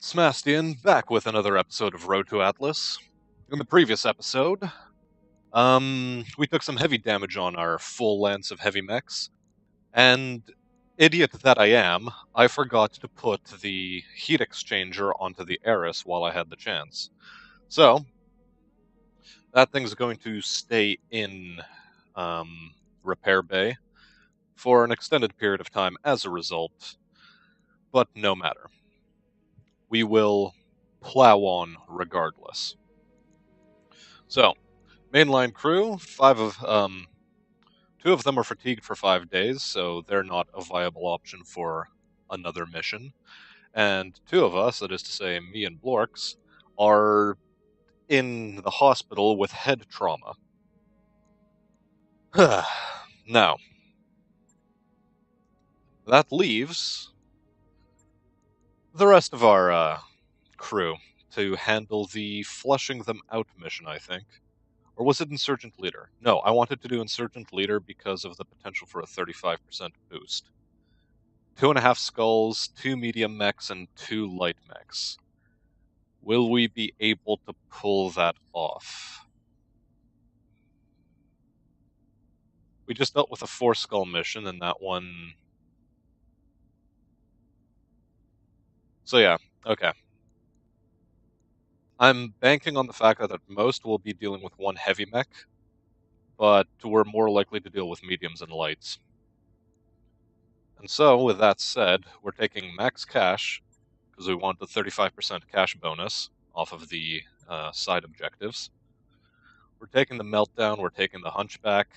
Smastian, back with another episode of Road to Atlas. In the previous episode, we took some heavy damage on our full lance of heavy mechs, and idiot that I am, I forgot to put the heat exchanger onto the Eris while I had the chance. So, that thing's going to stay in repair bay for an extended period of time as a result, but no matter. We will plow on regardless. So, mainline crew, two of them are fatigued for 5 days, so they're not a viable option for another mission. And two of us, that is to say, me and Blorks, are in the hospital with head trauma. Now, that leaves the rest of our crew to handle the flushing them out mission, I think. Or was it Insurgent Leader? No, I wanted to do Insurgent Leader because of the potential for a 35% boost. 2.5 skulls, 2 medium mechs, and 2 light mechs. Will we be able to pull that off? We just dealt with a 4-skull mission, and that one... So yeah, okay. I'm banking on the fact that at most we'll be dealing with 1 heavy mech, but we're more likely to deal with mediums and lights. And so, with that said, we're taking max cash, because we want the 35% cash bonus off of the side objectives. We're taking the Meltdown, we're taking the Hunchback,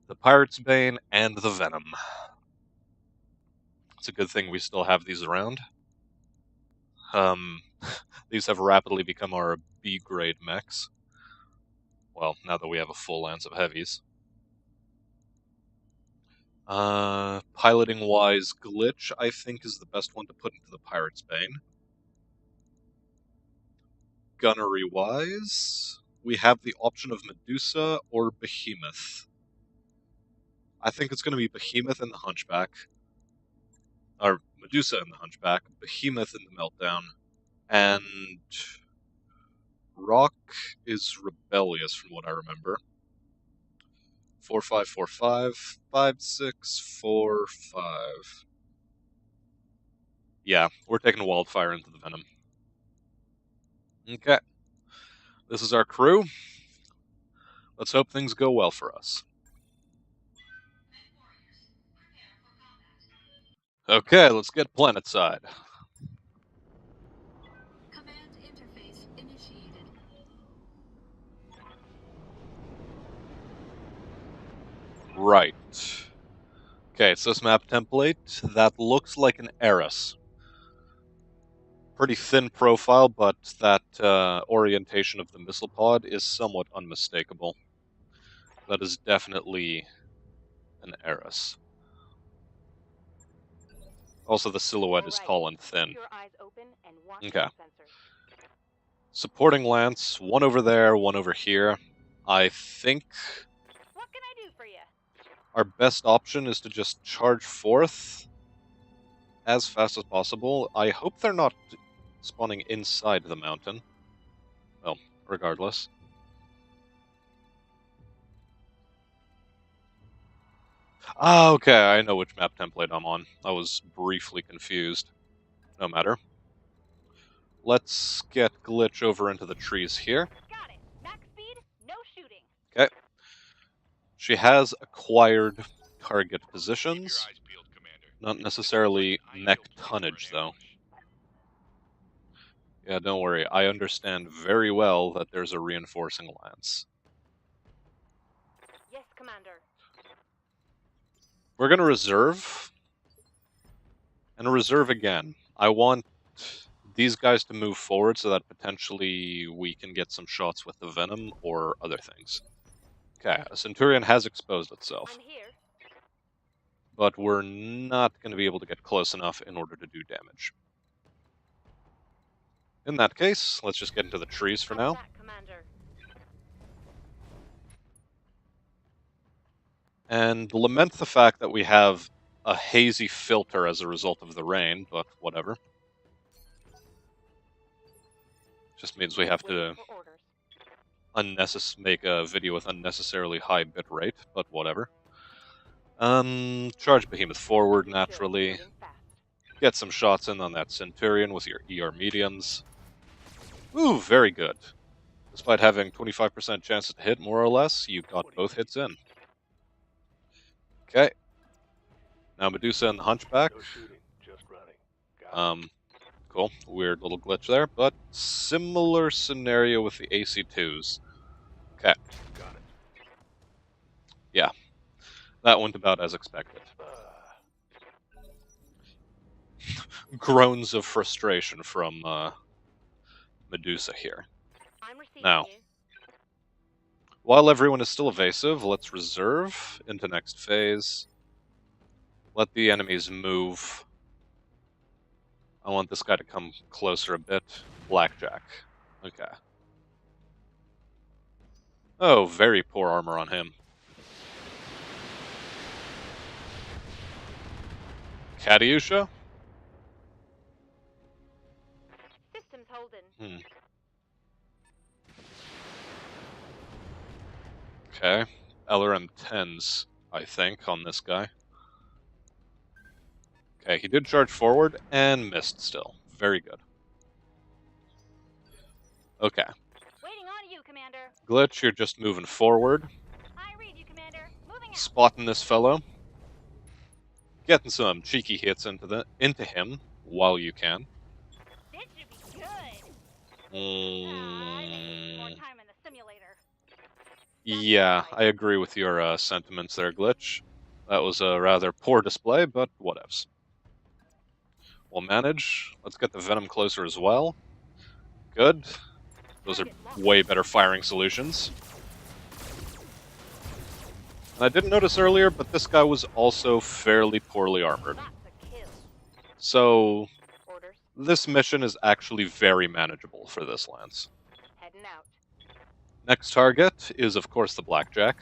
the Pirate's Bane, and the Venom. It's a good thing we still have these around. These have rapidly become our B-grade mechs. Well, now that we have a full lance of heavies. Piloting-wise, Glitch, I think, is the best one to put into the Pirate's Bane. Gunnery-wise, we have the option of Medusa or Behemoth. I think it's going to be Behemoth in the Hunchback. Or Medusa in the Hunchback, Behemoth in the Meltdown, and Rock is Rebellious from what I remember. 4545, 5645. Yeah, we're taking Wildfire into the Venom. Okay. This is our crew. Let's hope things go well for us. Okay, let's get planetside. Command interface initiated. Right. Okay, it's this map template. That looks like an Eris. Pretty thin profile, but that orientation of the missile pod is somewhat unmistakable. That is definitely an Eris. Also, the silhouette is tall and thin. Okay. Supporting lance, one over there, one over here. I think What can I do for you? our best option is to just charge forth as fast as possible. I hope they're not spawning inside the mountain. Well, regardless. Ah, okay, I know which map template I'm on. I was briefly confused. No matter. Let's get Glitch over into the trees here. Got it. Max speed, no shooting. Okay. She has acquired target positions. Not necessarily mech tonnage, though. Yeah, don't worry. I understand very well that there's a reinforcing lance. Yes, Commander. We're going to reserve. And reserve again. I want these guys to move forward so that potentially we can get some shots with the Venom or other things. Okay, a Centurion has exposed itself. I'm here. But we're not going to be able to get close enough in order to do damage. In that case, let's just get into the trees for now. Commander. And lament the fact that we have a hazy filter as a result of the rain, but whatever. just means we have to Waiting for orders. make a video with unnecessarily high bitrate, but whatever. Charge Behemoth forward naturally. Moving fast. Get some shots in on that Centurion with your ER mediums. Ooh, very good. Despite having 25% chance to hit, more or less, you got both hits in. Okay. Now Medusa and the Hunchback. No shooting, just running. Got it. Cool. Weird little glitch there, but similar scenario with the AC2s. Okay. Got it. Yeah. That went about as expected. Groans of frustration from Medusa here. I'm receiving Now, you. while everyone is still evasive, let's reserve into next phase. Let the enemies move. I want this guy to come closer a bit. Blackjack. Okay. Oh, very poor armor on him. Katyusha? Systems holding. Okay. LRM 10s, I think, on this guy. Okay, he did charge forward and missed still. Very good. Okay. Waiting on you, Commander. Glitch, you're just moving forward. I read you, Commander. Moving out. Spotting this fellow. Getting some cheeky hits into him while you can. This should be good. I need more time in the simulator. Yeah, I agree with your sentiments there, Glitch. That was a rather poor display, but whatevs. We'll manage. Let's get the Venom closer as well. Good. Those are way better firing solutions. And I didn't notice earlier, but this guy was also fairly poorly armored. That's a kill. So, Orders. this mission is actually very manageable for this lance. Heading out. Next target is, of course, the Blackjack.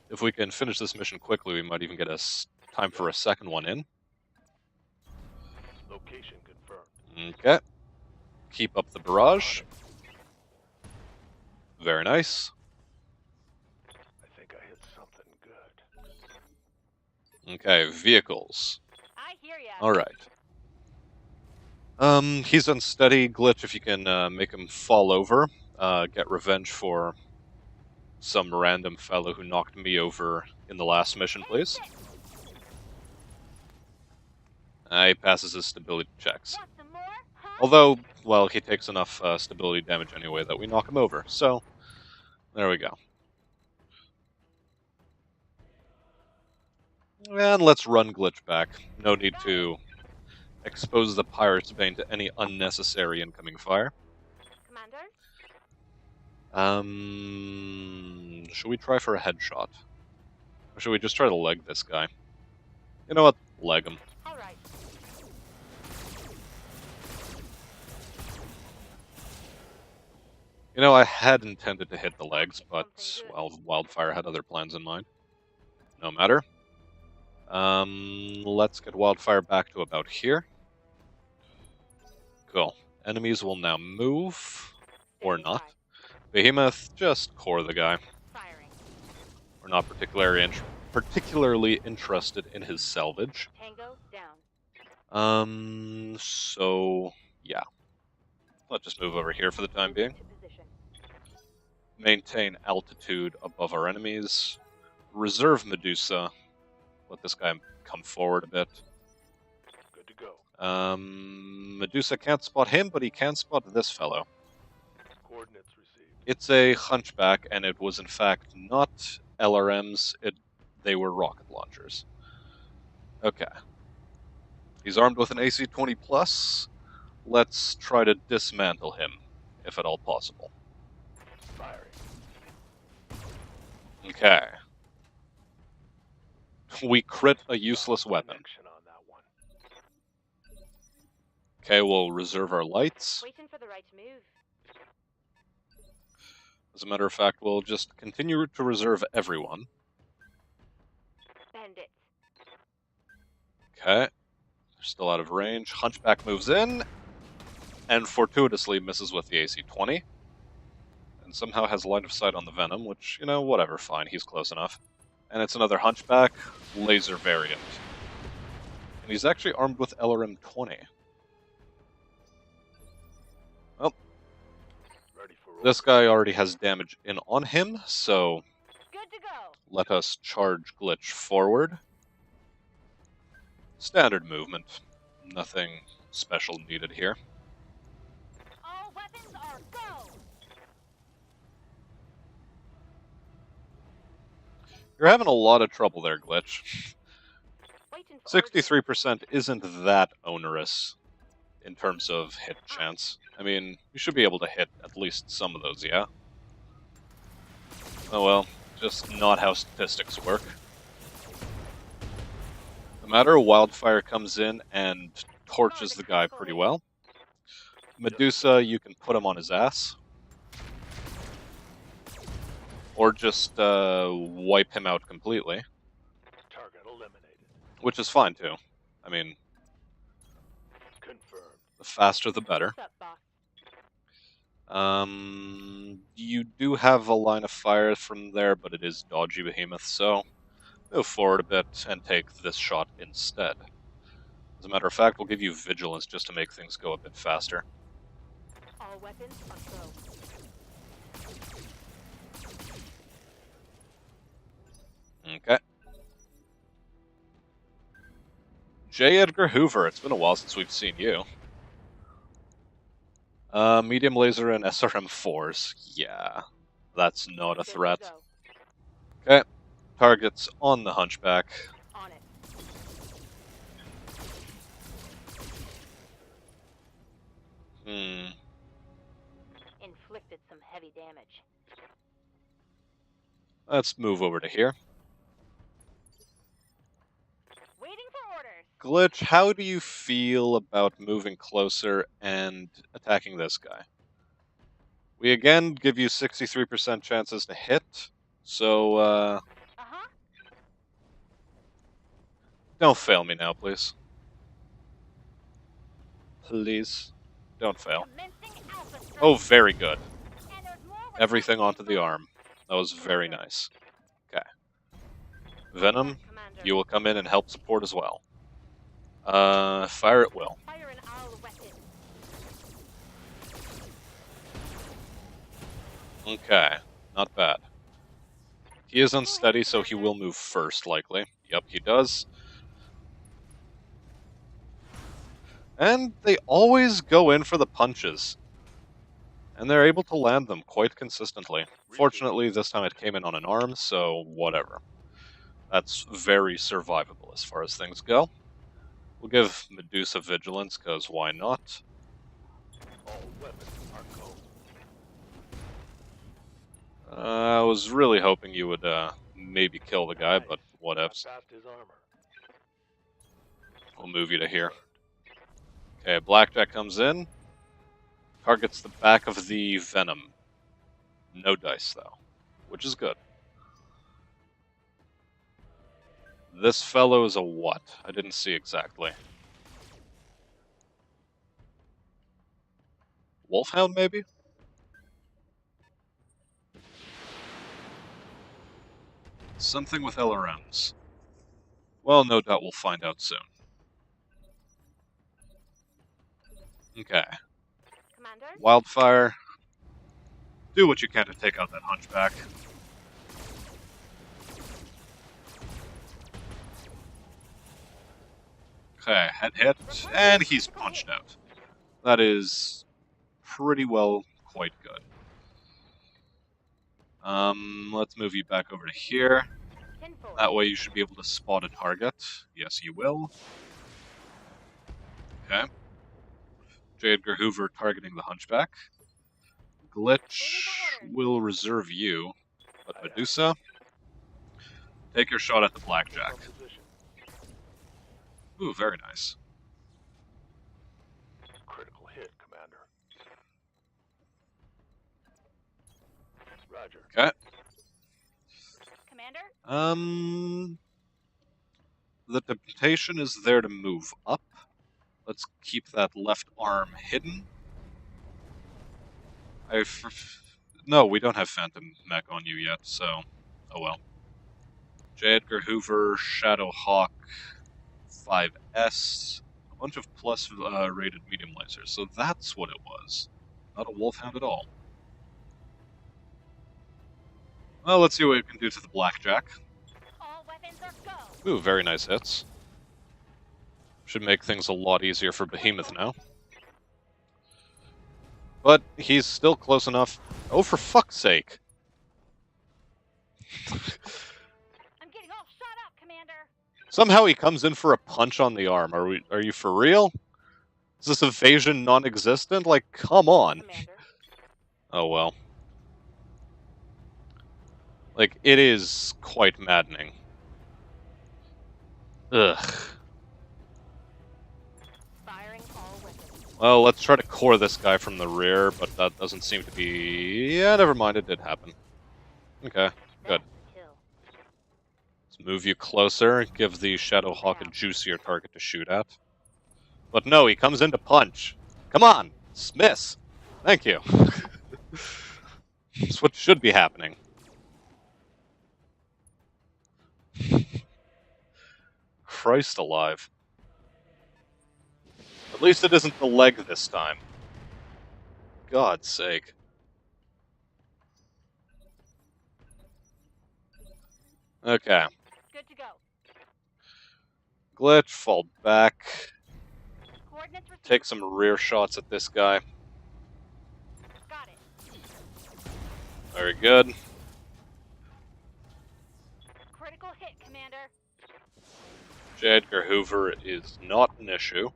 If we can finish this mission quickly, we might even get time for a second one in. Location confirmed. Okay. Keep up the barrage. Very nice. I think I hit something good. Okay, vehicles. I hear ya. Alright. He's unsteady. Glitch, if you can make him fall over. Get revenge for some random fellow who knocked me over in the last mission, please. He passes his stability checks. Want some more? Huh? Although, well, he takes enough stability damage anyway that we knock him over. So, there we go. And let's run Glitch back. No need to expose the Pirate's Bane to any unnecessary incoming fire. Commander? Should we try for a headshot? Or should we just try to leg this guy? You know what? Leg him. All right. You know, I had intended to hit the legs, but, well, Wildfire had other plans in mind. No matter. Let's get Wildfire back to about here. Cool. Enemies will now move. Or Standing not. by. Behemoth, just core the guy. Firing. We're not particularly interested in his salvage. Tango down. So, yeah. Let's just move over here for the time being. To position. Maintain altitude above our enemies. Reserve Medusa. Let this guy come forward a bit. Good to go. Medusa can't spot him, but he can spot this fellow. Coordinates received. It's a Hunchback, and it was in fact not LRMs, they were rocket launchers. Okay. He's armed with an AC-20+. Let's try to dismantle him, if at all possible. Firing. Okay. We crit a useless weapon. Connection on that one. Okay, we'll reserve our lights. Waiting for the right move. As a matter of fact, we'll just continue to reserve everyone. Bandits. Okay. They're still out of range. Hunchback moves in. and fortuitously misses with the AC-20, and somehow has line of sight on the Venom, which, you know, whatever, fine, he's close enough. And it's another Hunchback, laser variant. And he's actually armed with LRM-20. Well, Ready for this guy already has damage in on him, so Good to go. let us charge Glitch forward. Standard movement. Nothing special needed here. All weapons are go. You're having a lot of trouble there, Glitch. Waiting for orders. 63% isn't that onerous in terms of hit chance. I mean, you should be able to hit at least some of those, yeah? Oh well, just not how statistics work. No matter, Wildfire comes in and torches the guy pretty well. Medusa, you can put him on his ass. Or just wipe him out completely. target eliminated. Which is fine too. I mean, Confirmed. the faster the better. What's up, boss? You do have a line of fire from there, but it is dodgy Behemoth, so move forward a bit and take this shot instead. As a matter of fact, we'll give you Vigilance just to make things go a bit faster. All weapons are go. Okay. J. Edgar Hoover, it's been a while since we've seen you. Medium laser and SRM-4s. Yeah, that's not a Good to threat. go. Okay, targets on the Hunchback. On it. Inflicted some heavy damage. Let's move over to here. Waiting for orders. Glitch, how do you feel about moving closer and attacking this guy? We again give you 63% chances to hit, so Uh-huh. don't fail me now, please. Please, don't fail. Commencing alpha strike. Oh, very good. And there's more where Everything that onto came the from. arm. That was very nice. Okay. Venom, Commander. you will come in and help support as well. Fire at will. Fire in our weapon. Okay, not bad. He is unsteady, so he will move first, likely. Yep, he does. And they always go in for the punches. And they're able to land them quite consistently. Fortunately, this time it came in on an arm, so whatever. That's very survivable as far as things go. We'll give Medusa Vigilance, because why not? All weapons are go. I was really hoping you would maybe kill the guy, but whatevs. Fast his armor. We'll move you to here. Okay, Blackjack comes in. Targets the back of the Venom. No dice, though, which is good. This fellow is a what? I didn't see exactly. Wolfhound, maybe? Something with LRMs. Well, no doubt we'll find out soon. Okay. Commander. Wildfire. Do what you can to take out that Hunchback. Okay, head hit, and he's punched out. That is pretty well quite good. Let's move you back over to here. Tenfold. That way you should be able to spot a target. Yes, you will. Okay. J. Edgar Hoover targeting the Hunchback. Glitch will reserve you, but Medusa, take your shot at the Blackjack. From position. Ooh, very nice. Critical hit, Commander. Roger. Okay. Commander. The temptation is there to move up. Let's keep that left arm hidden. No, we don't have Phantom Mech on you yet, so... Oh well. J. Edgar Hoover, Shadow Hawk, 5S, a bunch of plus rated medium lasers, so that's what it was. Not a Wolfhound at all. Well, let's see what we can do to the Blackjack. All weapons are go. Ooh, very nice hits. Should make things a lot easier for Behemoth now. But he's still close enough. Oh, for fuck's sake! I'm getting all shot up, Commander. Somehow he comes in for a punch on the arm. Are you for real? Is this evasion non-existent? Like, come on. Commander. Oh well. Like, it is quite maddening. Ugh. Firing all weapons. Well, let's try to core this guy from the rear, but that doesn't seem to be... Yeah, never mind, it did happen. Okay, good. That's a kill. Let's move you closer, give the Shadow Hawk a juicier target to shoot at. But no, he comes in to punch. Come on, Smith. Thank you. That's what should be happening. Christ alive. At least it isn't the leg this time. God's sake. Okay. Good to go. Glitch, fall back. Coordinates received. Take some rear shots at this guy. Got it. Very good. Critical hit, Commander. J. Edgar Hoover is not an issue.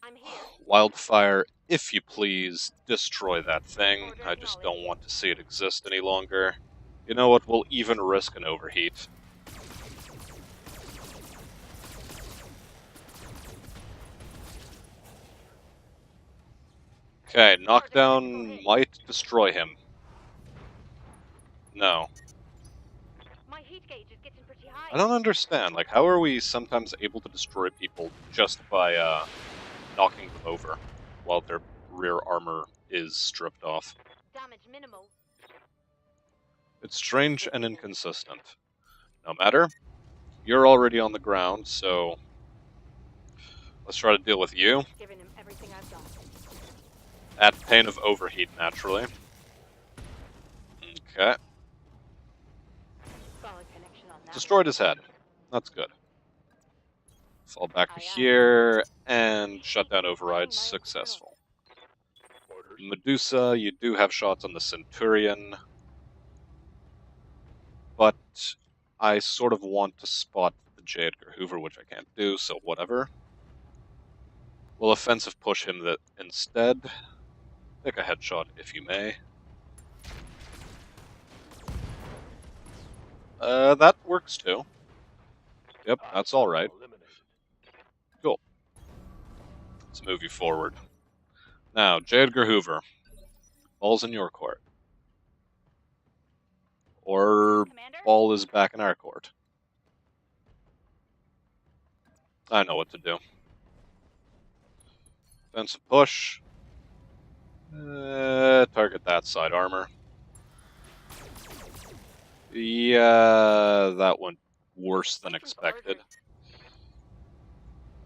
I'm here. Wildfire, if you please, destroy that thing. I just don't want to see it exist any longer. You know what, we'll even risk an overheat. Okay, knockdown might destroy him. No. My heat gauge is getting pretty high. I don't understand, like, how are we sometimes able to destroy people just by, knocking them over while their rear armor is stripped off? Damage minimal. It's strange and inconsistent. No matter. You're already on the ground, so let's try to deal with you. Giving him everything I've got. At pain of overheat, naturally. Okay. Solid connection on that. Destroyed his head. That's good. Fall back to Aye, aye. here, and shutdown override's Finding my successful. Orders. Medusa, you do have shots on the Centurion. But I sort of want to spot the J. Edgar Hoover, which I can't do, so whatever. We'll offensive push him instead. Take a headshot if you may. That works too. Yep, that's alright. Eliminated. Cool. Let's move you forward. Now, J. Edgar Hoover. Ball's in your court. Or Commander? ball is back in our court. I know what to do. Offensive push. Target that side armor. Yeah, that went worse than expected.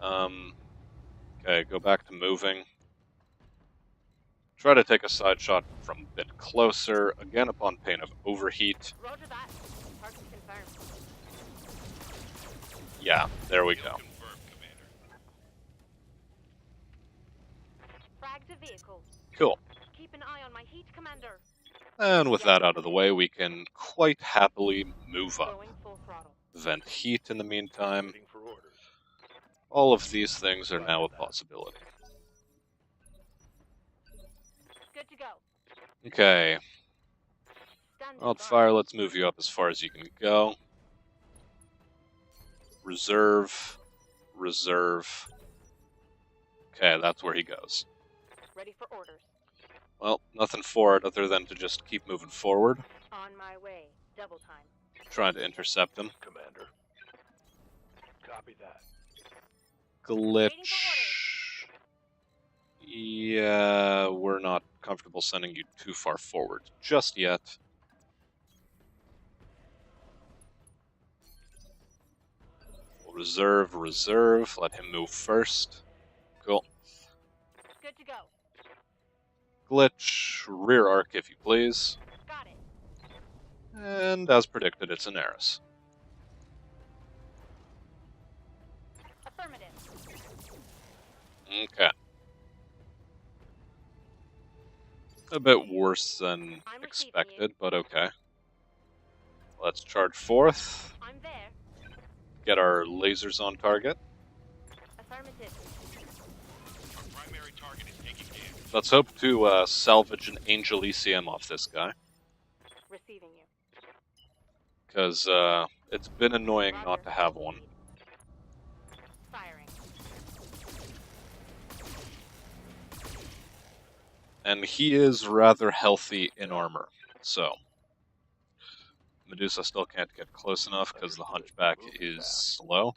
Okay, go back to moving. Try to take a side shot from a bit closer, again upon pain of overheat. Roger that. Target confirmed. Yeah, there we go. Frag the vehicle. Cool. Keep an eye on my heat, Commander. And with that out of the way, we can quite happily move up. Going full throttle. Vent heat in the meantime. Waiting for orders. All of these things are now a possibility. Good to go. Okay, Standing Wildfire, by. let's move you up as far as you can go. Reserve. Reserve. Okay, that's where he goes. Ready for orders. Well, nothing for it other than to just keep moving forward, On my way. Double time. trying to intercept him. Commander. Copy that. Glitch. Yeah, we're not comfortable sending you too far forward just yet. We'll reserve, let him move first. Cool. Good to go. Glitch, rear arc if you please. Got it. And as predicted, it's an Eris. Affirmative. Okay. A bit worse than I'm receiving expected, but okay. Let's charge forth, I'm there. get our lasers on target. Affirmative. Primary target is taking damage. Let's hope to salvage an Angel ECM off this guy, Receiving you. because it's been annoying Roger. not to have one. Firing. And he is rather healthy in armor, so Medusa still can't get close enough because the Hunchback is slow.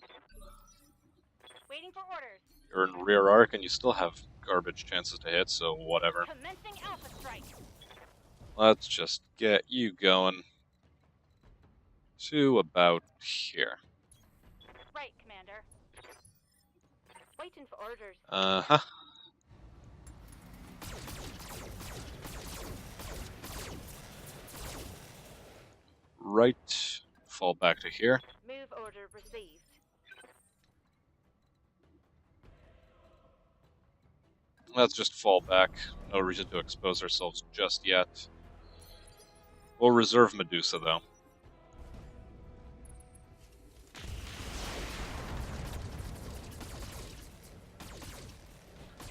Waiting for orders. You're in rear arc and you still have garbage chances to hit, so whatever. Commencing alpha strike. Let's just get you going to about here. Right, Commander. Waiting for orders. Uh-huh. Right. Fall back to here. Move order received. Let's just fall back. No reason to expose ourselves just yet. We'll reserve Medusa, though.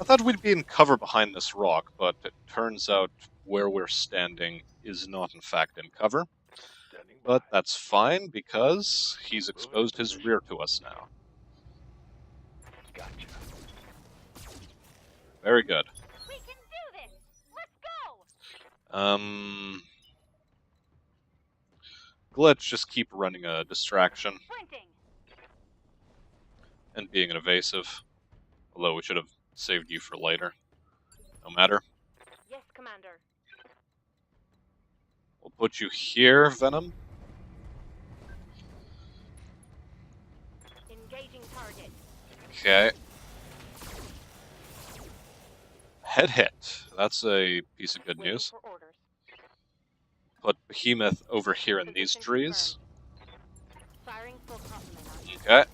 I thought we'd be in cover behind this rock, but it turns out where we're standing is not in fact in cover. Standing by. But that's fine, because he's exposed his rear to us now. Gotcha. Very good. We can do this. Let's go. Glitch, just keep running a distraction Sprinting. and being an evasive. Although we should have saved you for later. No matter. Yes, Commander. We'll put you here, Venom. Engaging target. Okay. Head hit. That's a piece of good Waiting news. for orders. Put Behemoth over here in these Position trees. confirmed. Firing full complement on you. Okay.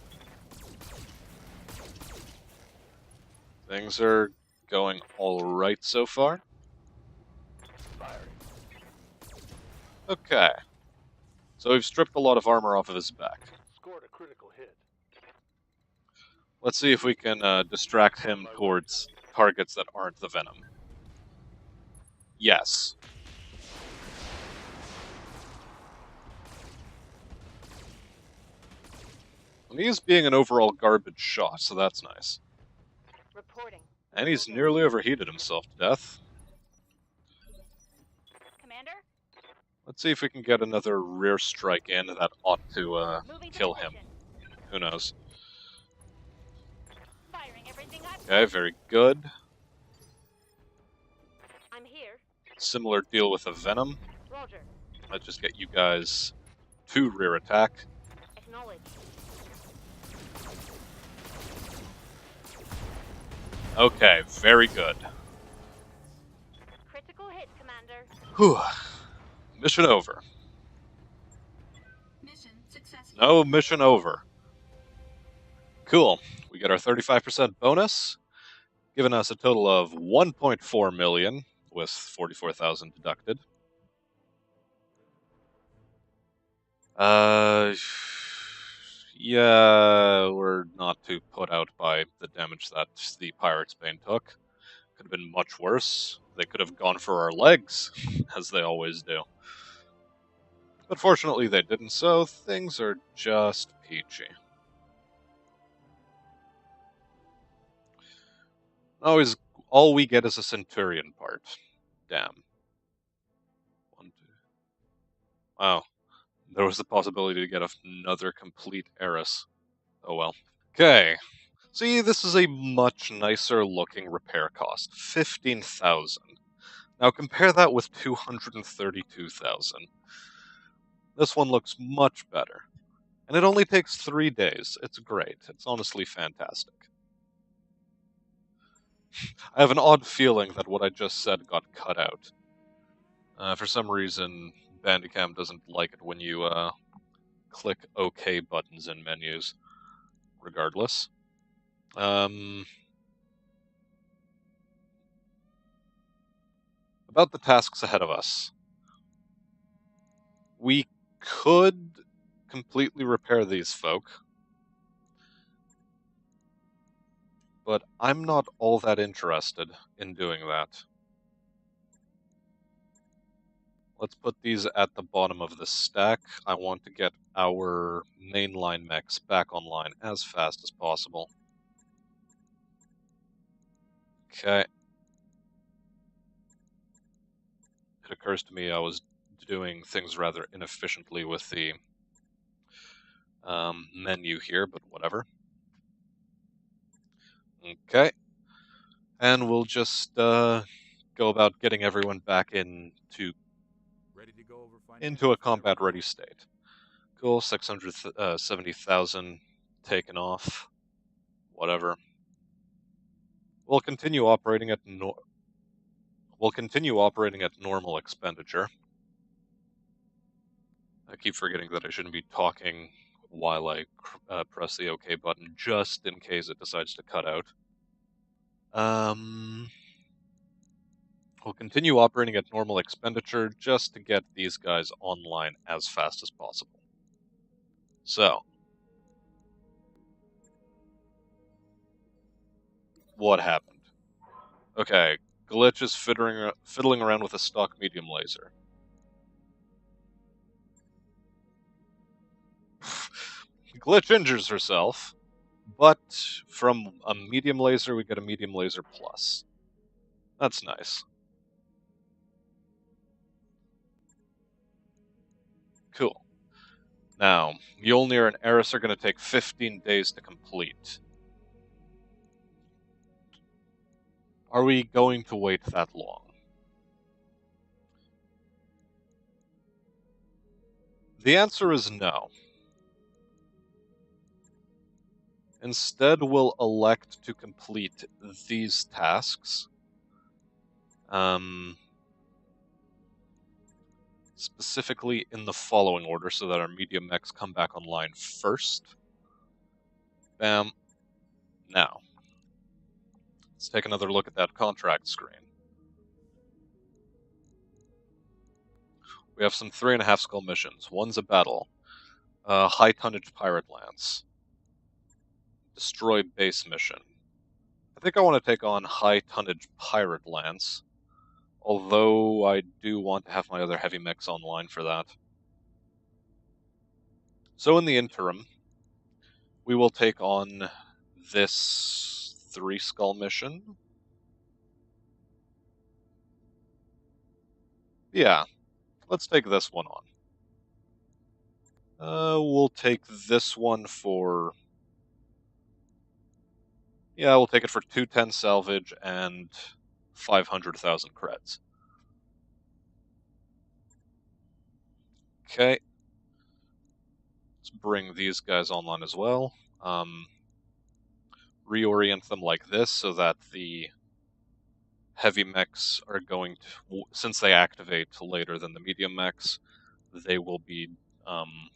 Things are going alright so far. Firing. Okay. So we've stripped a lot of armor off of his back. Scored a critical hit. Let's see if we can distract him towards targets that aren't the Venom. Yes. And he is being an overall garbage shot, so that's nice. Reporting. And he's nearly overheated himself to death. Commander. Let's see if we can get another rear strike in that ought to Moving to kill him. position. Who knows? Firing everything I've Okay, very good. I'm here. Similar deal with the Venom. Roger. Let's just get you guys to rear attack. Acknowledge. Okay, very good. Critical hit, Commander. Whew. Mission over. Mission successful. No, mission over. Cool. We get our 35% bonus, giving us a total of 1.4 million, with 44,000 deducted. Yeah, we're not too put out by the damage that the Pirate's Bane took. Could have been much worse. They could have gone for our legs, as they always do. But fortunately they didn't, so things are just peachy. Always, all we get is a Centurion part. Damn. 1, 2. Wow. There was the possibility to get another complete Eris. Oh well. Okay. See, this is a much nicer looking repair cost, 15,000. Now compare that with 232,000. This one looks much better. And it only takes 3 days. It's great. It's honestly fantastic. I have an odd feeling that what I just said got cut out. For some reason, Bandicam doesn't like it when you click OK buttons in menus. Regardless. About the tasks ahead of us. We could completely repair these folk, but I'm not all that interested in doing that. Let's put these at the bottom of the stack. I want to get our mainline mechs back online as fast as possible. Okay. It occurs to me I was doing things rather inefficiently with the menu here, but whatever. Okay. And we'll just go about getting everyone back into a combat-ready state. Cool, 670,000 taken off. Whatever. We'll continue operating at normal expenditure. I keep forgetting that I shouldn't be talking while I press the OK button, just in case it decides to cut out. We'll continue operating at normal expenditure just to get these guys online as fast as possible. So, what happened? Okay, Glitch is fiddling around with a stock medium laser. Glitch injures herself, but from a medium laser we get a medium laser plus. That's nice. Cool. Now, Mjolnir and Eris are going to take 15 days to complete. Are we going to wait that long? The answer is no. Instead, we'll elect to complete these tasks. Specifically in the following order so that our medium mechs come back online first. Bam. Now, let's take another look at that contract screen. We have some 3.5 skull missions. One's a battle. High tonnage pirate lance. Destroy base mission. I think I want to take on high tonnage pirate lance. Although I do want to have my other heavy mechs online for that. So in the interim, we will take on this 3 skull mission. Yeah, let's take this one on. We'll take this one for... Yeah, we'll take it for 210 salvage and 500,000 creds. Okay. Let's bring these guys online as well. Reorient them like this so that the heavy mechs are going to, since they activate later than the medium mechs, they will be on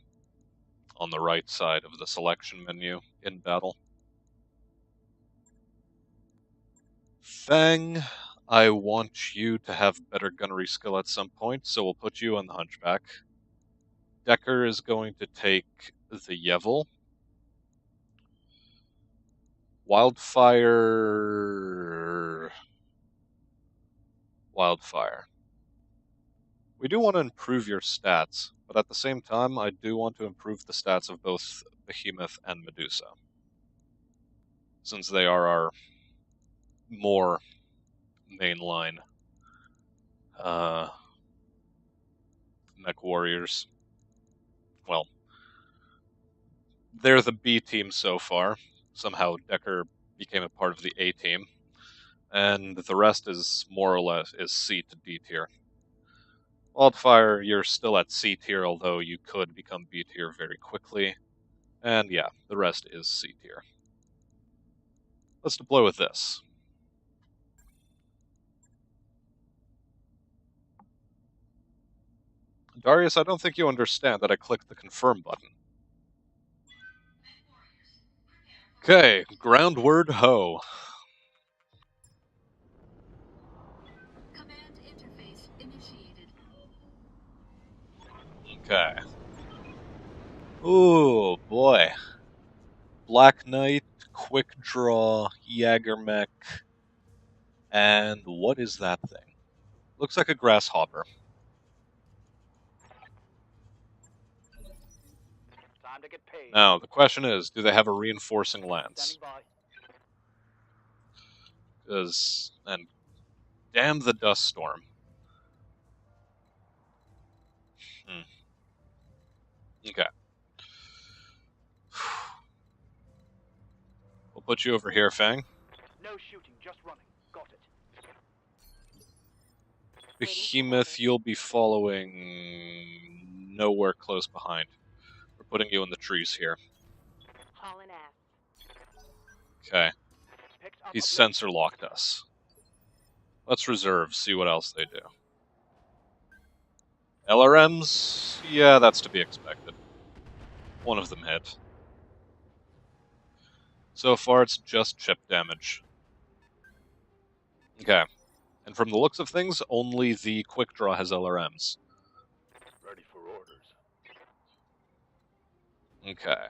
the right side of the selection menu in battle. Fang, I want you to have better gunnery skill at some point, so we'll put you on the Hunchback. Decker is going to take the Yevil. Wildfire. We do want to improve your stats, but at the same time, I do want to improve the stats of both Behemoth and Medusa, since they are our more mainline mech warriors. Well, they're the B team so far. somehow Decker became a part of the A team, and the rest is more or less is C to D tier. Wildfire, you're still at C tier, although you could become B tier very quickly. And yeah, the rest is C tier. Let's deploy with this. Darius, I don't think you understand that I clicked the confirm button. Okay, ground word ho. Command interface initiated. Okay. Ooh, boy. Black Knight, Quick Draw, Jagermech, and what is that thing? Looks like a grasshopper. Time to get paid. Now, the question is, do they have a reinforcing lance? Standing by. And damn the dust storm. Okay. We'll put you over here, Fang. No shooting, just running. Got it. Behemoth, you'll be following nowhere close behind. We're putting you in the trees here. Hauling ass. Okay. Picked up He's a sensor locked us. Let's reserve, see what else they do. LRMs? Yeah, that's to be expected. One of them hit. So far, it's just chip damage. Okay. And from the looks of things, only the Quick Draw has LRMs. Ready for orders. Okay.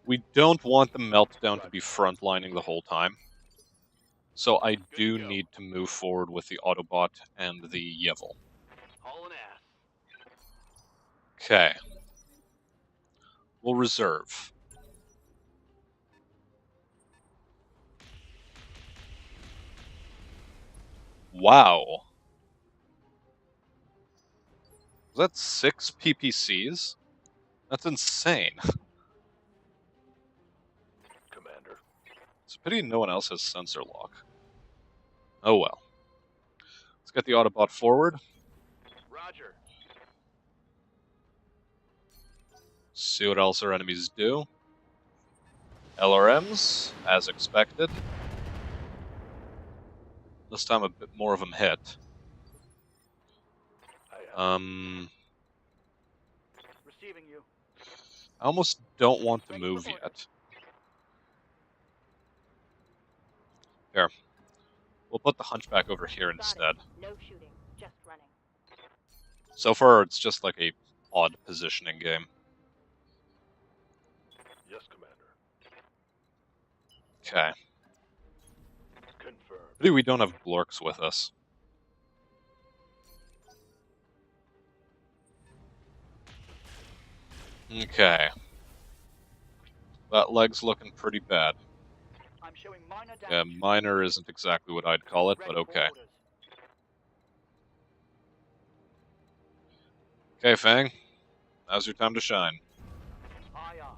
We don't want the Meltdown to be frontlining the whole time. So I do need to move forward with the Autobot and the Yevil. Hauling ass. Okay. We'll reserve. Wow. Was that 6 PPCs? That's insane. Commander. It's a pity no one else has sensor lock. Oh well. Let's get the Autobot forward. Roger. See what else our enemies do. LRMs, as expected. This time a bit more of them hit. Receiving you. I almost don't want to move yet. Here. We'll put the Hunchback over here instead. No shooting, just running. So far, it's just like a odd positioning game. Yes, Commander. Okay. Confirmed. Maybe we don't have Glorks with us. Okay. That leg's looking pretty bad. I'm showing minor damage. Yeah, minor isn't exactly what I'd call it, but Ready for okay. orders. Okay, Fang. Now's your time to shine. Aye, aye.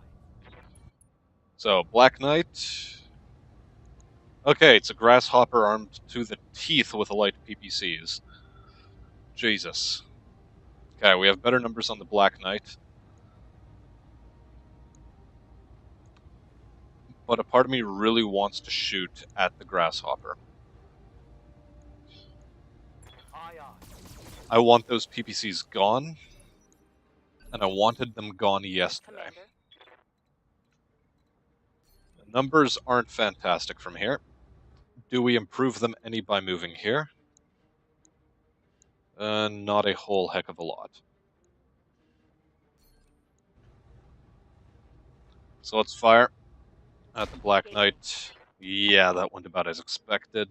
So, Black Knight. Okay, it's a grasshopper armed to the teeth with light PPCs. Jesus. Okay, we have better numbers on the Black Knight. But a part of me really wants to shoot at the grasshopper. Aye, aye. I want those PPCs gone. And I wanted them gone yesterday. Commander. The numbers aren't fantastic from here. Do we improve them any by moving here? Not a whole heck of a lot. So let's fire at the Black Knight. Yeah, that went about as expected.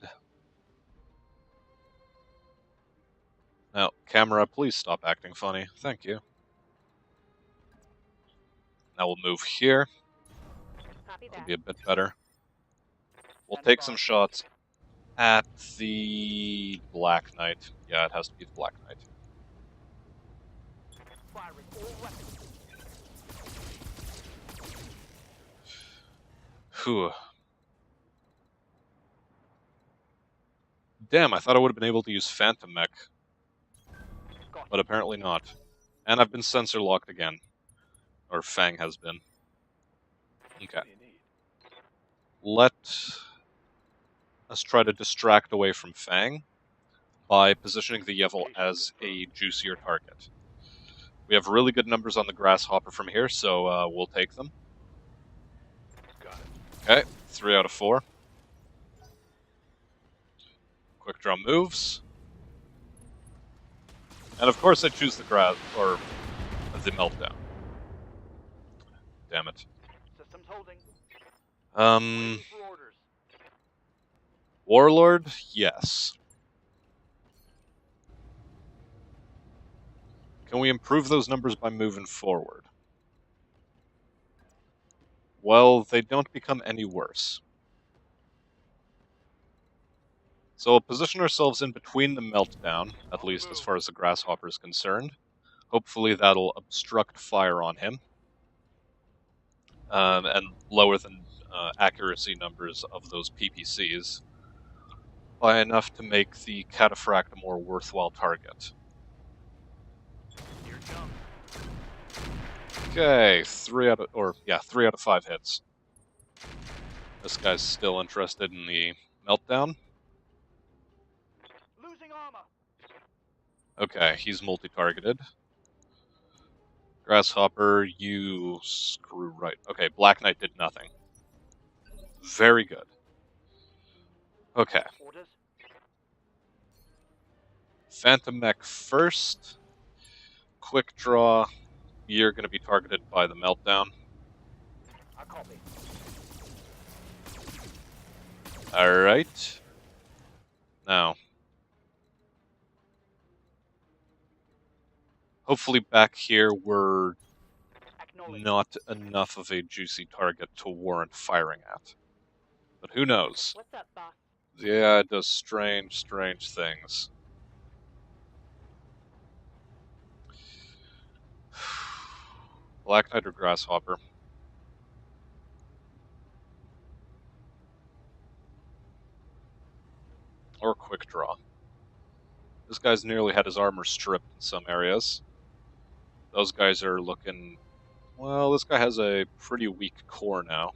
Now, camera, please stop acting funny. Thank you. Now we'll move here. Copy That'll that. be a bit better. We'll take some shots at the Black Knight. Yeah, it has to be the Black Knight. Whew. Damn, I thought I would have been able to use Phantom Mech, but apparently not. And I've been sensor locked again. Or Fang has been. Okay. Let us try to distract away from Fang by positioning the Yevil as a juicier target. We have really good numbers on the Grasshopper from here, so we'll take them. Okay, 3 out of 4. Quick draw moves. And of course I choose the or the Meltdown. Damn it. Systems holding. Um, For orders. Warlord? Yes. Can we improve those numbers by moving forward? Well, they don't become any worse. So we'll position ourselves in between the Meltdown, at least as far as the Grasshopper is concerned. Hopefully that'll obstruct fire on him. And lower the accuracy numbers of those PPCs by enough to make the Cataphract a more worthwhile target. Here comes. Okay, 3 out of 5 hits. This guy's still interested in the Meltdown. Losing armor. Okay, he's multi-targeted. Grasshopper, you screw right. Okay, Black Knight did nothing. Very good. Okay. Orders. Phantom Mech first. Quick draw. You're going to be targeted by the Meltdown. I copy. Alright. Now. Hopefully back here we're Acknowledge. not enough of a juicy target to warrant firing at. But who knows? What's up, boss? Yeah, it does strange, strange things. Black Knight or Grasshopper? Or Quick Draw. This guy's nearly had his armor stripped in some areas. Those guys are looking... Well, this guy has a pretty weak core now.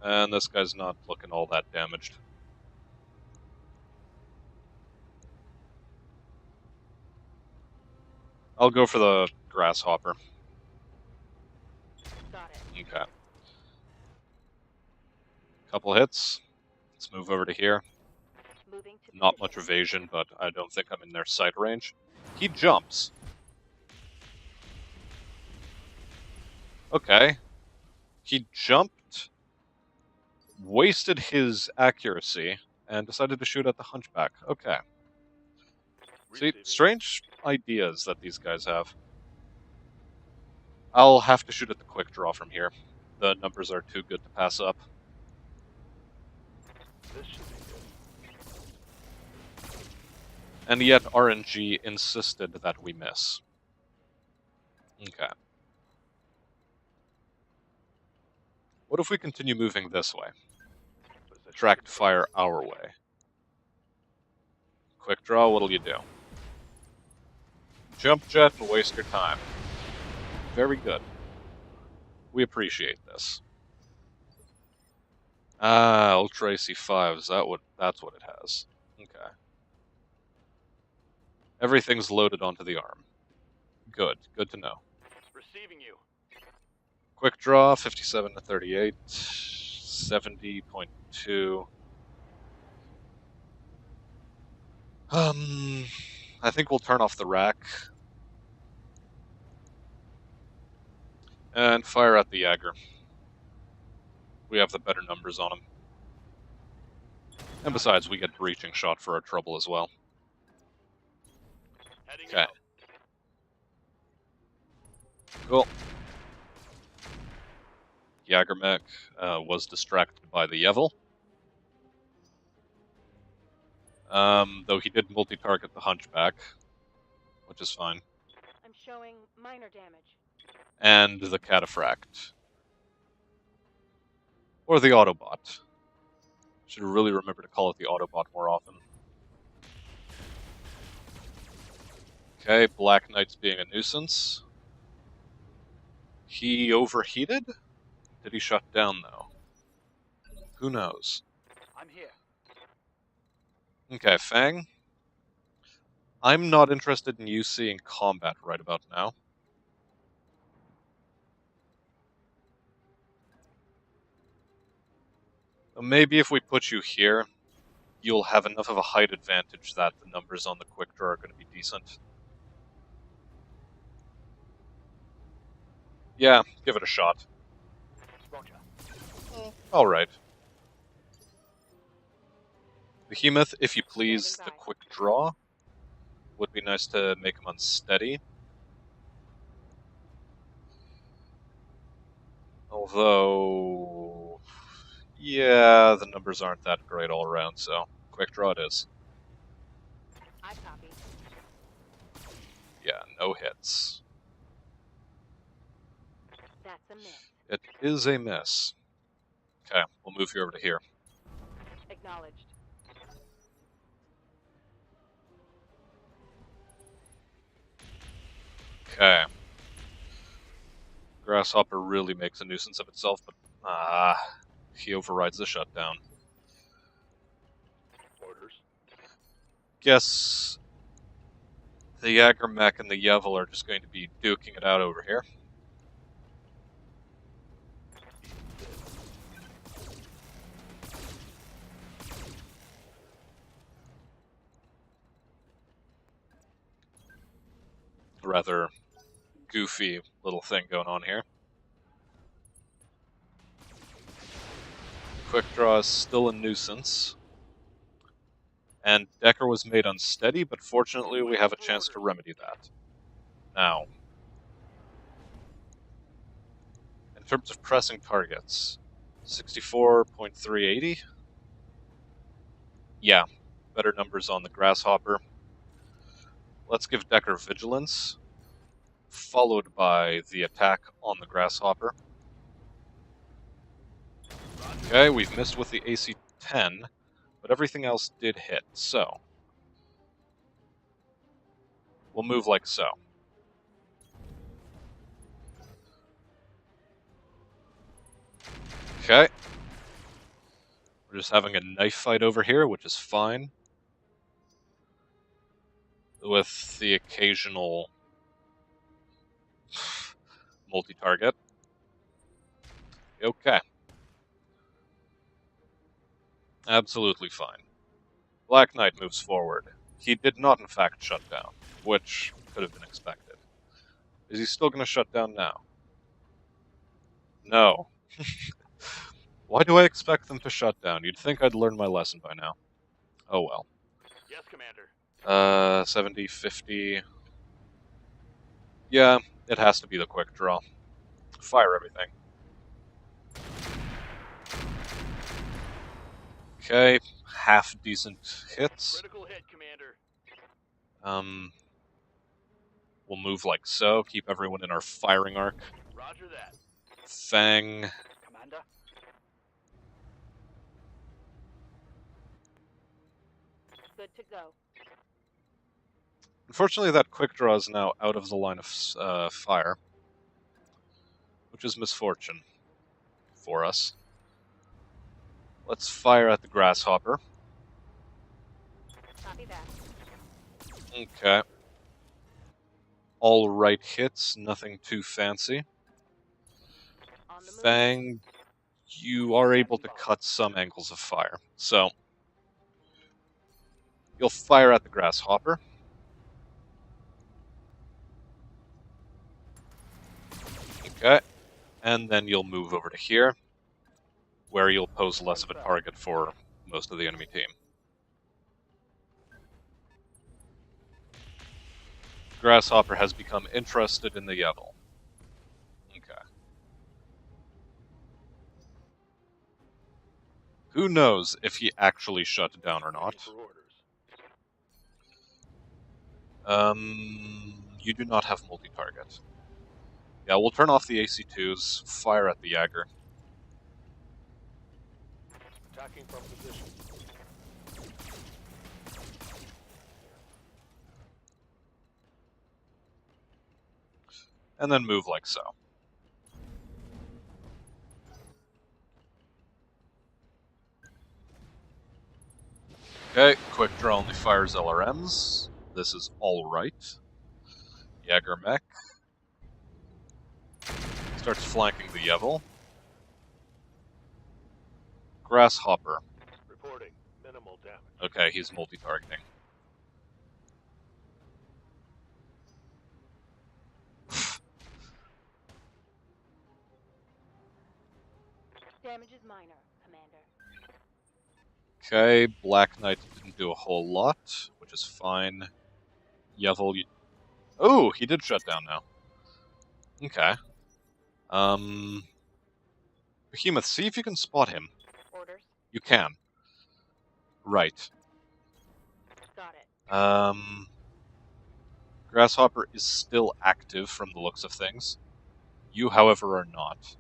And this guy's not looking all that damaged. I'll go for the Grasshopper. Got it. Okay. Couple hits. Let's move over to here. Moving to Not position. much evasion, but I don't think I'm in their sight range. He jumps. Okay. He jumped, wasted his accuracy, and decided to shoot at the Hunchback. Okay. See, strange ideas that these guys have. I'll have to shoot at the Quick Draw from here. The numbers are too good to pass up. This should be good. And yet RNG insisted that we miss. Okay. What if we continue moving this way? Attract fire our way. Quick draw, what'll you do? Jump jet and waste your time. Very good. We appreciate this. Ah, Ultra AC5s, that's what it has. Okay. Everything's loaded onto the arm. Good to know. Receiving you. Quick draw, 57 to 38, 70.2. I think we'll turn off the rack. And fire at the Jaeger. We have the better numbers on him. And besides, we get breaching shot for our trouble as well. Heading Okay. out. Cool. Jagermech was distracted by the Yevil. Though he did multi-target the Hunchback, which is fine. I'm showing minor damage. And the Cataphract. Or the Autobot. Should really remember to call it the Autobot more often. Okay, Black Knight's being a nuisance. He overheated? Did he shut down, though? Who knows? I'm here. Okay, Fang. I'm not interested in you seeing combat right about now. Maybe if we put you here, you'll have enough of a height advantage that the numbers on the quick draw are going to be decent. Yeah, give it a shot. Roger. Alright. Behemoth, if you please, Standing the by. quick draw. Would be nice to make him unsteady. Although... yeah, the numbers aren't that great all around, so quick draw it is. I copy. Yeah, no hits. That's a miss. It is a miss. Okay, we'll move you over to here. Acknowledged. Okay. Grasshopper really makes a nuisance of itself, but he overrides the shutdown. Orders. Guess the Yagermech and the Yevil are just going to be duking it out over here. Rather goofy little thing going on here. Quick draw is still a nuisance. And Decker was made unsteady, but fortunately we have a chance to remedy that. Now, in terms of pressing targets, 64.380? Yeah, better numbers on the Grasshopper. Let's give Decker Vigilance, followed by the attack on the Grasshopper. Okay, we've missed with the AC 10, but everything else did hit, so we'll move like so. Okay. We're just having a knife fight over here, which is fine. With the occasional multi-target. Okay. Absolutely fine. Black Knight moves forward. He did not, in fact, shut down, which could have been expected. Is he still going to shut down now? No. Why do I expect them to shut down? You'd think I'd learn my lesson by now. Oh well. Yes, Commander. 70, 50... yeah, it has to be the quick draw. Fire everything. Okay, half decent hits. Critical hit, Commander. We'll move like so, keep everyone in our firing arc. Roger that. Fang. Commander. Good to go. Unfortunately, that quick draw is now out of the line of fire, which is misfortune for us. Let's fire at the Grasshopper. Copy that. Okay. All right hits, nothing too fancy. On the move. Fang, you are able to cut some angles of fire, so you'll fire at the Grasshopper. Okay, and then you'll move over to here, where you'll pose less of a target for most of the enemy team. Grasshopper has become interested in the Yevil. Okay. Who knows if he actually shut down or not? For orders. You do not have multi-target. Yeah, we'll turn off the AC2s, fire at the Jaeger. Tracking from position. And then move like so. Okay, quick draw only fires LRMs. This is alright. Jaeger mech. Starts flanking the Yevil. Grasshopper. Reporting. Minimal damage. Okay, he's multi-targeting. Damage is minor, Commander. Okay, Black Knight didn't do a whole lot, which is fine. Yevil... Oh, he did shut down now. Okay. Behemoth, see if you can spot him. Orders. You can. Right. Got it. Grasshopper is still active from the looks of things. You, however, are not.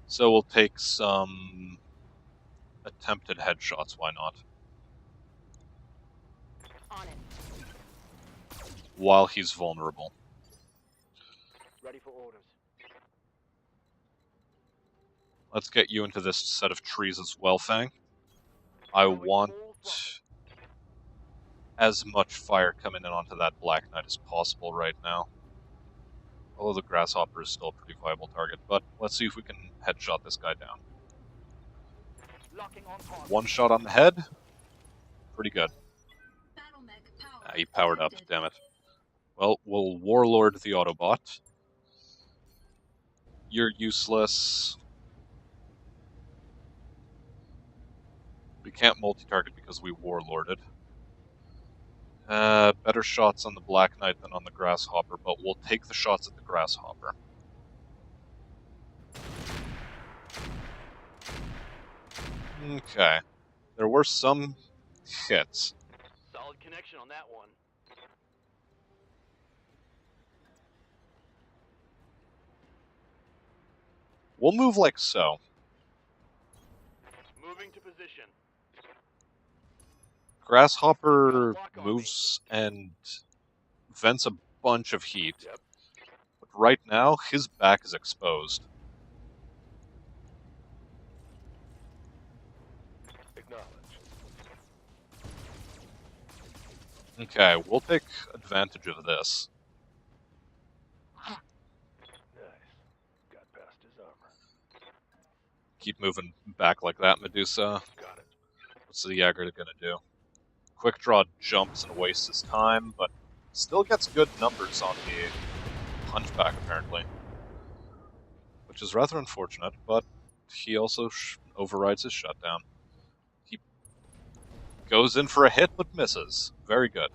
So we'll take some attempted headshots, why not? On it. While he's vulnerable. Ready for orders. Let's get you into this set of trees as well, Fang. I want as much fire coming in onto that Black Knight as possible right now. Although the Grasshopper is still a pretty viable target, but let's see if we can headshot this guy down. Locking on target. One shot on the head. Pretty good. BattleTech power Ah, he powered up, detected. damn it. Well, we'll Warlord the Autobot. You're useless. We can't multi-target because we Warlorded. Better shots on the Black Knight than on the Grasshopper, but we'll take the shots at the Grasshopper. Okay. There were some hits. Solid connection on that one. We'll move like so. Moving to position. Grasshopper moves and vents a bunch of heat. Yep. But right now, his back is exposed. Acknowledge. Okay, we'll take advantage of this. Nice. Got past his armor. Keep moving back like that, Medusa. Got it. What's the Jaeger gonna do? Quick Draw jumps and wastes his time, but still gets good numbers on the Hunchback, apparently. Which is rather unfortunate, but he also overrides his shutdown. He goes in for a hit, but misses. Very good.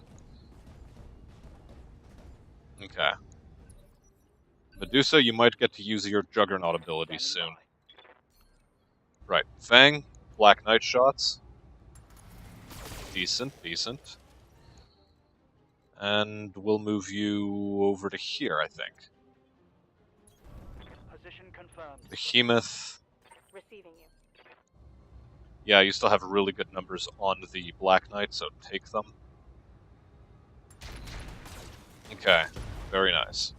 Okay. Medusa, you might get to use your Juggernaut ability soon. Right. Fang, Black Knight shots. Decent, decent. And we'll move you over to here, I think. Position confirmed. Behemoth. Receiving you. Yeah, you still have really good numbers on the Black Knight, so take them. Okay, very nice.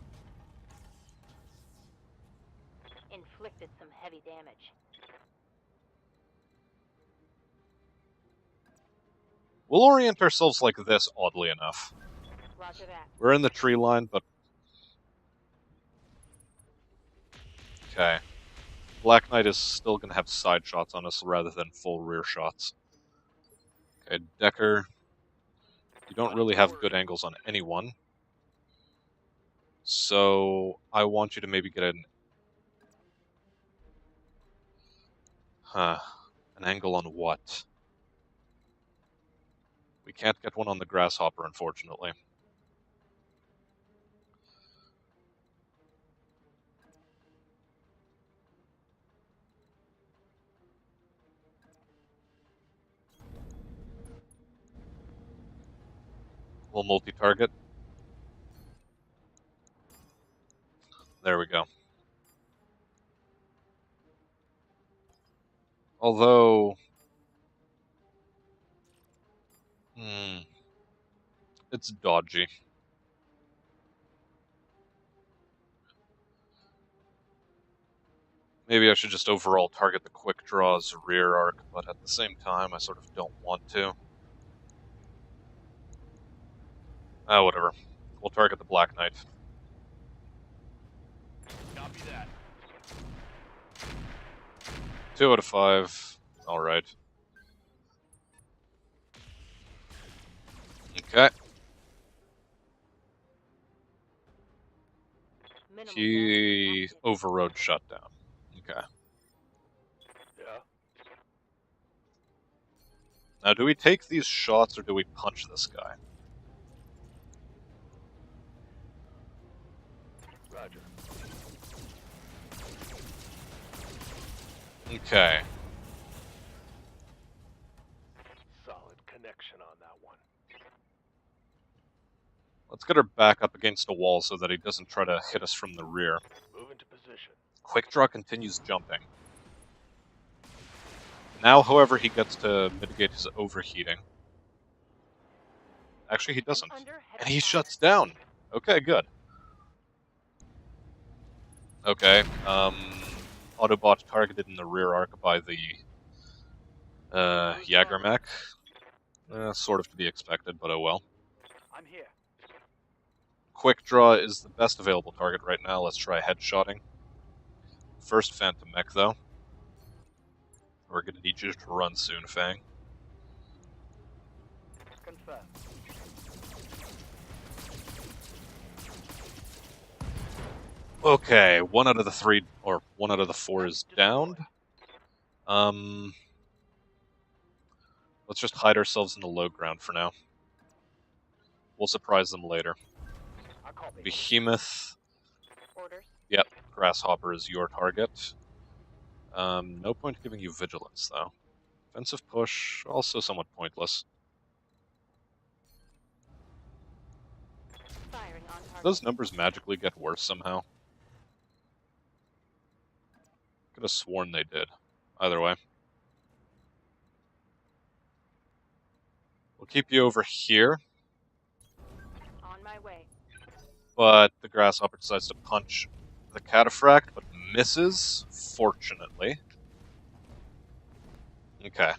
Inflicted some heavy damage. We'll orient ourselves like this, oddly enough. Roger that. We're in the tree line, but... Okay. Black Knight is still going to have side shots on us rather than full rear shots. Okay, Decker. You don't really have good angles on anyone. So, I want you to maybe get an angle on what? We can't get one on the Grasshopper, unfortunately. We'll multi-target. There we go. Although... it's dodgy. Maybe I should just overall target the quick draw's rear arc, but at the same time, I sort of don't want to. Whatever. We'll target the Black Knight. Copy that. 2 out of 5. Alright. Okay. Minimal He damage. overrode shutdown. Okay. Yeah. Now, do we take these shots or do we punch this guy? Roger. Okay. Solid connection on that one. Let's get her back up against a wall so that he doesn't try to hit us from the rear. Move into position. Quick draw continues jumping. Now, however, he gets to mitigate his overheating. Actually, he doesn't. Under heavy And he fire. shuts down. Okay, good. Okay, Autobot targeted in the rear arc by the Jagermech. Sort of to be expected, but oh well. I'm here. Quick draw is the best available target right now. Let's try headshotting. First Phantom Mech, though. We're gonna need you to run soon, Fang. Confirm. Okay, 1 out of the 3, or 1 out of the 4 is downed. Let's just hide ourselves in the low ground for now. We'll surprise them later. I copy. Behemoth. Orders. Yep, Grasshopper is your target. No point giving you Vigilance, though. Offensive push, also somewhat pointless. Firing on target. Those numbers magically get worse somehow. Could have sworn they did. Either way. We'll keep you over here, On my way. but the Grasshopper decides to punch the Cataphract, but misses, fortunately. Okay.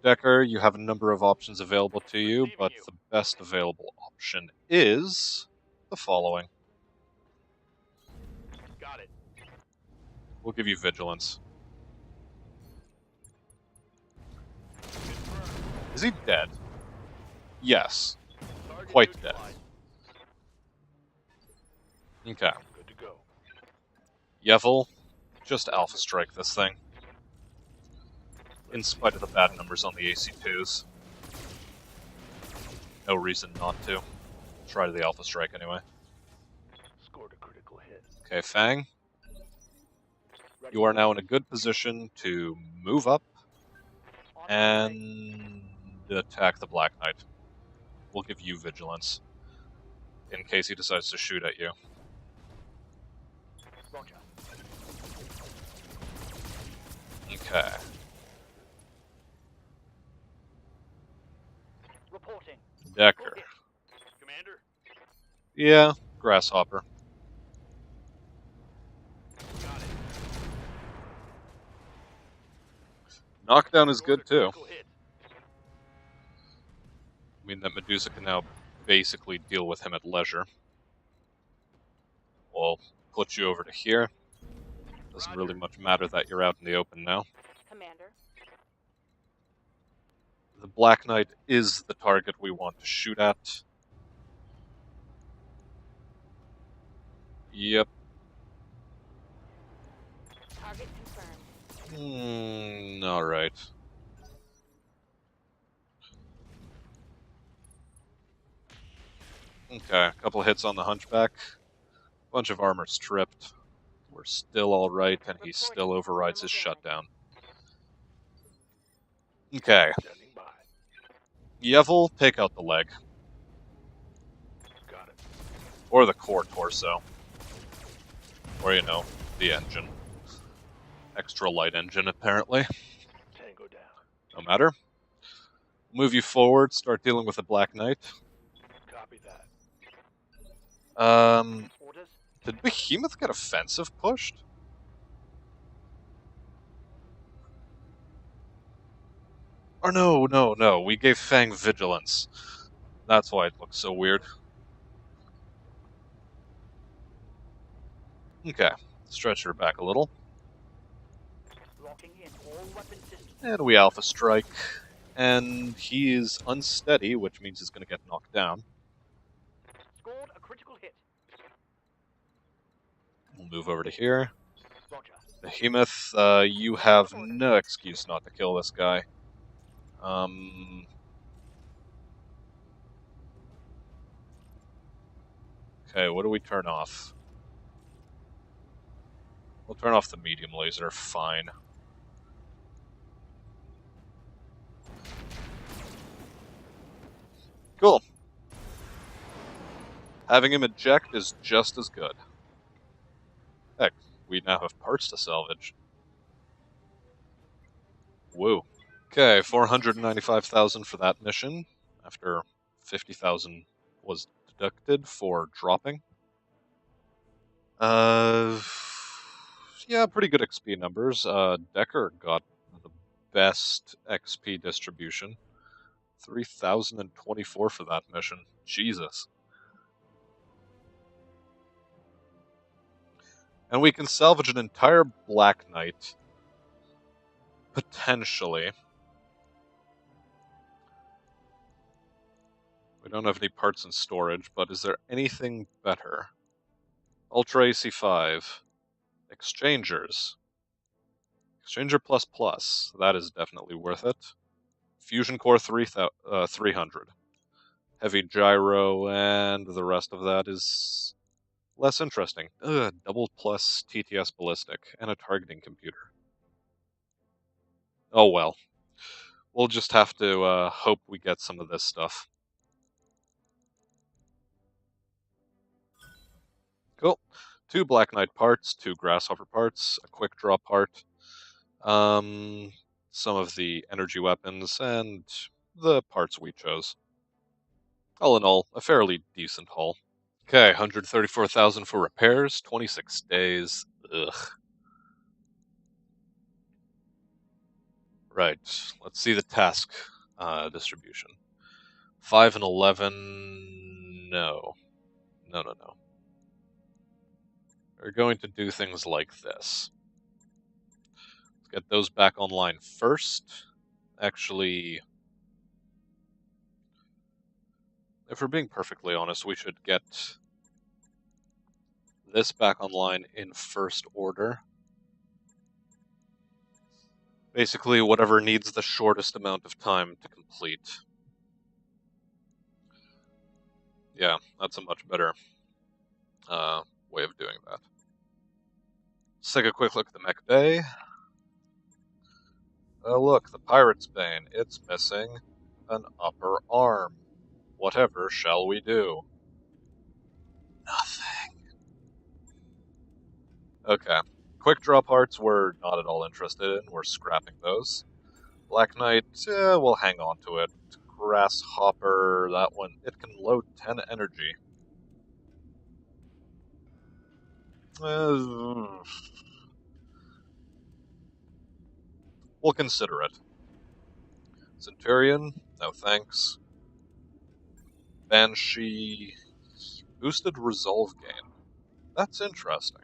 Decker, you have a number of options available to you, but the best available option is the following. Got it. We'll give you Vigilance. Confirm. Is he dead? Yes. Target Quite neutralized. Okay. Good to go. Yevil, just Alpha Strike this thing. In spite of the bad numbers on the AC2s. No reason not to. Try the Alpha Strike anyway. Scored a critical hit. Okay, Fang, Ready you are for now in a good position to move up on my way. and attack the Black Knight. We'll give you Vigilance, in case he decides to shoot at you. Roger. Okay. Reporting. Decker. Commander. Yeah, Grasshopper. Got it. Knockdown is Scored good a too. critical hit. I mean that Medusa can now basically deal with him at leisure. We'll put you over to here. Doesn't really much matter that you're out in the open now. Commander. The Black Knight is the target we want to shoot at. Yep. Target confirmed. Alright. Okay, a couple hits on the Hunchback. Bunch of armor stripped. We're still alright, and he still overrides his shutdown. Okay. Standing by. Yevil, take out the leg. Got it. Or the core torso. Or, you know, the engine. extra light engine, apparently. Tango down. No matter. Move you forward, start dealing with the Black Knight. Copy that. Orders? Did Behemoth get offensive pushed? Or no, we gave Fang Vigilance. That's why it looks so weird. Okay, stretch her back a little. Locking in all weapon systems. And we Alpha Strike. And he is unsteady, which means he's going to get knocked down. Scored a critical hit. We'll move over to here. Roger. Behemoth, you have no excuse not to kill this guy. Okay, what do we turn off? We'll turn off the medium laser, fine. Cool. Having him eject is just as good. Heck, we now have parts to salvage. Woo. Okay, 495,000 for that mission, after 50,000 was deducted for dropping. Yeah, pretty good XP numbers. Decker got the best XP distribution. 3,024 for that mission. Jesus. And we can salvage an entire Black Knight. Potentially. We don't have any parts in storage, but is there anything better? Ultra AC5. Exchangers. Exchanger plus. That is definitely worth it. Fusion Core 300. Heavy Gyro, and the rest of that is less interesting. Double plus TTS Ballistic, and a targeting computer. Oh well. We'll just have to hope we get some of this stuff. Cool. 2 Black Knight parts, 2 Grasshopper parts, a quick draw part, some of the energy weapons, and the parts we chose. All in all, a fairly decent haul. Okay, 134,000 for repairs, 26 days. Ugh. Right, let's see the task distribution. 5 and 11, no. No. We're going to do things like this. Let's get those back online first. Actually, if we're being perfectly honest, we should get this back online in first order. Basically, whatever needs the shortest amount of time to complete. Yeah, that's a much better way of doing that. Let's take a quick look at the mech bay. Oh look, the Pirate's Bane. It's missing an upper arm. Whatever shall we do? Nothing. Okay. Quick draw parts we're not at all interested in. We're scrapping those. Black Knight, we'll hang on to it. Grasshopper, that one, it can load 10 energy. We'll consider it. Centurion, no thanks. Banshee, boosted resolve gain. That's interesting.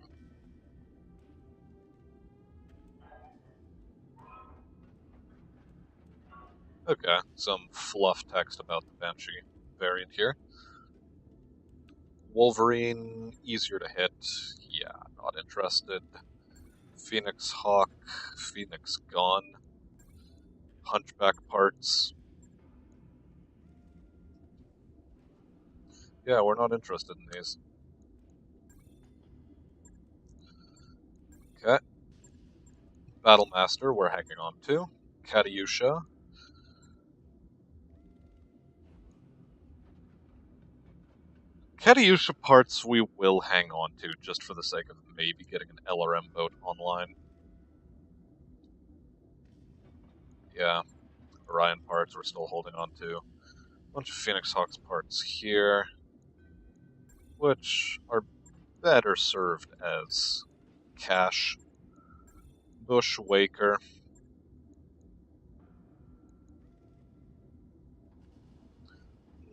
Okay, some fluff text about the Banshee variant here. Wolverine, easier to hit. Yeah, not interested. Phoenix Hawk, Phoenix gone. Hunchback parts. Yeah, we're not interested in these. Okay. Battlemaster, we're hanging on to. Katyusha. Katyusha parts we will hang on to, just for the sake of maybe getting an LRM boat online. Yeah, Orion parts we're still holding on to. A bunch of Phoenix Hawks parts here, which are better served as cash. Bushwaker.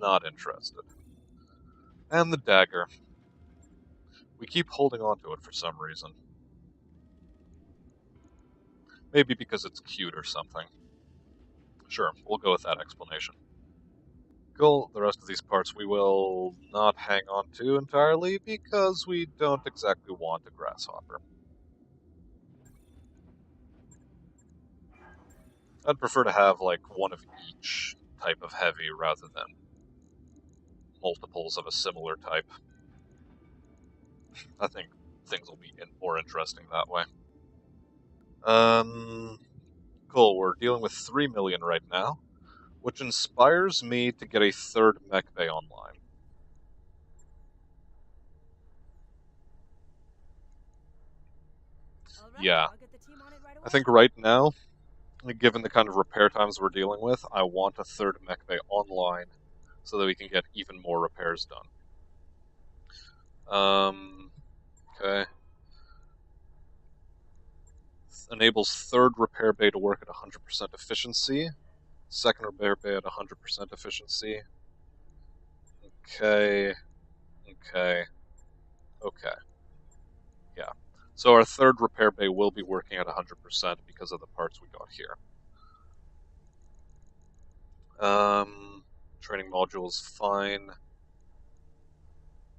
Not interested. And the dagger. We keep holding on to it for some reason. Maybe because it's cute or something. Sure, we'll go with that explanation. Cool, the rest of these parts we will not hang on to entirely because we don't exactly want a grasshopper. I'd prefer to have, like, one of each type of heavy rather than multiples of a similar type. I think things will be more interesting that way. Cool, we're dealing with 3 million right now, which inspires me to get a third mech bay online. Yeah. I think right now, given the kind of repair times we're dealing with, I want a third mech bay online so that we can get even more repairs done. Okay. Enables third repair bay to work at 100% efficiency. Second repair bay at 100% efficiency. Okay. Yeah. So our third repair bay will be working at 100% because of the parts we got here. Training module is fine.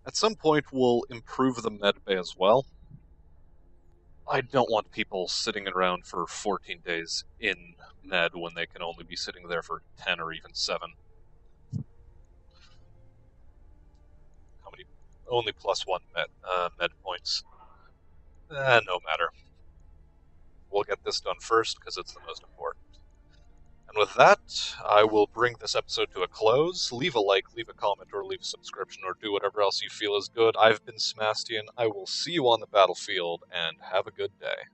At some point, we'll improve the med bay as well. I don't want people sitting around for 14 days in med when they can only be sitting there for 10 or even 7. How many? Only +1 med points. No matter. We'll get this done first because it's the most important. And with that, I will bring this episode to a close. Leave a like, leave a comment, or leave a subscription, or do whatever else you feel is good. I've been Smastian. I will see you on the battlefield, and have a good day.